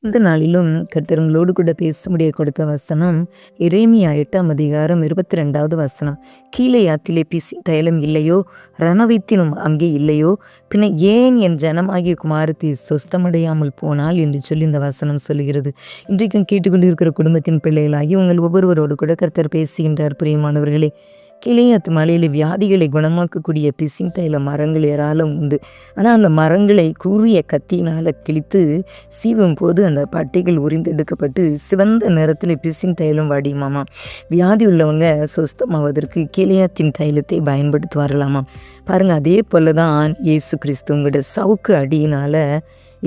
இந்த நாளிலும் கர்த்தர் உங்களோடு கூட பேச முடிய கொடுத்த வசனம் எரேமியா 8ஆம் அதிகாரம் 22வது வசனம். கீலேயாத்திலே பிசின் தைலம் இல்லையோ, ரணவைத்தினும் அங்கே இல்லையோ, பின்ன ஏன் என் ஜனமாகிய குமாரத்தி சொஸ்தமடையாமல் போனால் என்று சொல்லி இந்த வசனம் சொல்லுகிறது. இன்றைக்கும் கேட்டுக்கொண்டிருக்கிற குடும்பத்தின் பிள்ளைகளாகி உங்கள் ஒவ்வொருவரோடு கூட கர்த்தர் பேசுகின்றார். பிரியமானவர்களே, கீலேயாத் மலையில் வியாதிகளை குணமாக்கக்கூடிய பிசின் தைல மரங்கள் ஏராளம் உண்டு. ஆனால் அந்த மரங்களை கூறிய கத்தியினால் கிழித்து சீவும் போது அந்த பட்டைகள் உரிந்தெடுக்கப்பட்டு சிவந்த நிறத்தில் பிசின் தைலம் வடியுமாமா. வியாதி உள்ளவங்க சொஸ்தமாவதற்கு கீலேயாத்தின் தைலத்தை பயன்படுத்துவார்களாமா. பாருங்க, அதே போல தான் இயேசு கிறிஸ்துவங்களோட சவுக்கு அடியினால்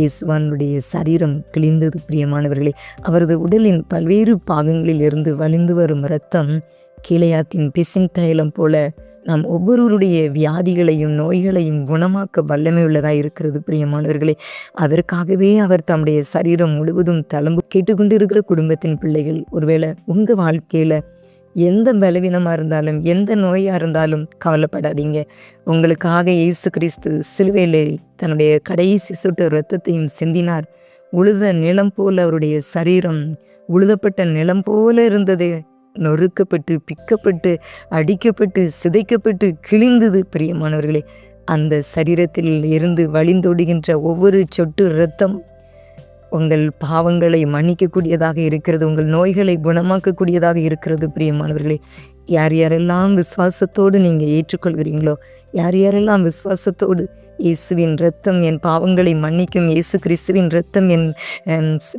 இயேசுவானுடைய சரீரம் கிழிந்தது. பிரியமானவர்களே, அவரது உடலின் பல்வேறு பாகங்களில் இருந்து வழிந்து வரும் இரத்தம் கீலேயாத்தின் பிசின் தைலம் போல நாம் ஒவ்வொருவருடைய வியாதிகளையும் நோய்களையும் குணமாக்க வல்லமை உள்ளதாக இருக்கிறது. பிரியமானவர்களே, அதற்காகவே அவர் தம்முடைய சரீரம் முழுவதும் தளம்பு. கேட்டுக்கொண்டு இருக்கிற குடும்பத்தின் பிள்ளைகள், ஒருவேளை உங்கள் வாழ்க்கையில் எந்த பலவீனமாக இருந்தாலும் எந்த நோயாக இருந்தாலும் கவலைப்படாதீங்க. உங்களுக்காக இயேசு கிறிஸ்து சிலுவையிலே தன்னுடைய கடைசி சொட்டு இரத்தத்தையும் சிந்தினார். உழுத நிலம் போல அவருடைய சரீரம் உழுதப்பட்ட நிலம் போல இருந்தது. நொறுக்கப்பட்டு பிக்கப்பட்டு அடிக்கப்பட்டு சிதைக்கப்பட்டு கிழிந்தது. பிரியமானவர்களே, அந்த சரீரத்தில் இருந்து வழிந்தோடுகின்ற ஒவ்வொரு சொட்டு இரத்தம் உங்கள் பாவங்களை மன்னிக்கக்கூடியதாக இருக்கிறது. உங்கள் நோய்களை குணமாக்கக்கூடியதாக இருக்கிறது. பிரியமானவர்களே, யார் யாரெல்லாம் விசுவாசத்தோடு நீங்கள் ஏற்றுக்கொள்கிறீங்களோ, யார் யாரெல்லாம் விசுவாசத்தோடு இயேசுவின் இரத்தம் என் பாவங்களை மன்னிக்கும், இயேசு கிறிஸ்துவின் இரத்தம் என்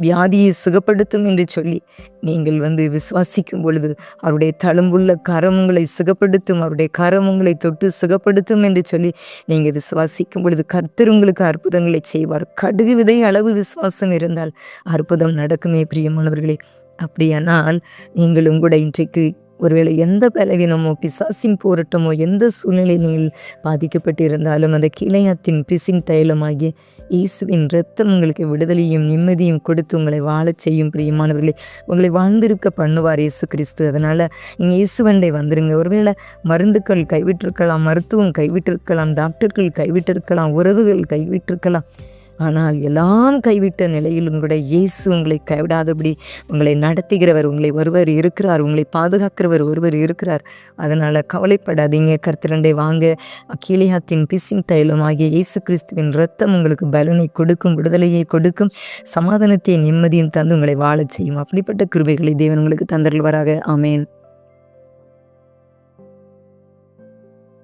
வியாதியை சுகப்படுத்தும் என்று சொல்லி நீங்கள் விசுவாசிக்கும் பொழுது அவருடைய தழும்புள்ள கரம் உங்களை சுகப்படுத்தும், அவருடைய கரம் உங்களை தொட்டு சுகப்படுத்தும் என்று சொல்லி நீங்கள் விசுவாசிக்கும் பொழுது கர்த்தர் உங்களுக்கு அற்புதங்களை செய்வார். கடுகு விதை அளவு விசுவாசம் இருந்தால் அற்புதம் நடக்குமே. பிரியமானவர்களே, அப்படியானால் நீங்களும் கூட இன்றைக்கு ஒருவேளை எந்த பலவீனமோ பிசாசின் போராட்டமோ எந்த சூழ்நிலையில் நீங்கள் பாதிக்கப்பட்டு இருந்தாலும் அந்த கீலேயாத்தின் பிசின் தைலமாகிய இயேசுவின் இரத்தம் உங்களுக்கு விடுதலையும் நிம்மதியும் கொடுத்து உங்களை வாழச் செய்யும். பிரியமானவர்களே, உங்களை வாழ்ந்திருக்க பண்ணுவார் இயேசு கிறிஸ்து. அதனால் நீங்கள் இயேசுவண்டை வந்துடுங்க. ஒருவேளை மருந்துக்கள் கைவிட்டிருக்கலாம், மருத்துவம் கைவிட்டிருக்கலாம், டாக்டர்கள் கைவிட்டிருக்கலாம், உறவுகள் கைவிட்டிருக்கலாம். ஆனால் எல்லாம் கைவிட்ட நிலையிலும் கூட இயேசு உங்களை கைவிடாதபடி உங்களை நடத்துகிறவர் உங்களை ஒருவர் இருக்கிறார், உங்களை பாதுகாக்கிறவர் ஒருவர் இருக்கிறார். அதனால் கவலைப்படாதீங்க. கர்த்தரண்டை வாங்க. கீலேயாத்தின் பிசின் தைலம் ஆகிய இயேசு கிறிஸ்துவின் இரத்தம் உங்களுக்கு பலனை கொடுக்கும், விடுதலையை கொடுக்கும், சமாதானத்தை நிம்மதியும் தந்து உங்களை வாழச் செய்யும். அப்படிப்பட்ட கிருபைகளை தேவன் உங்களுக்கு தந்தருள்வாராக. ஆமேன்.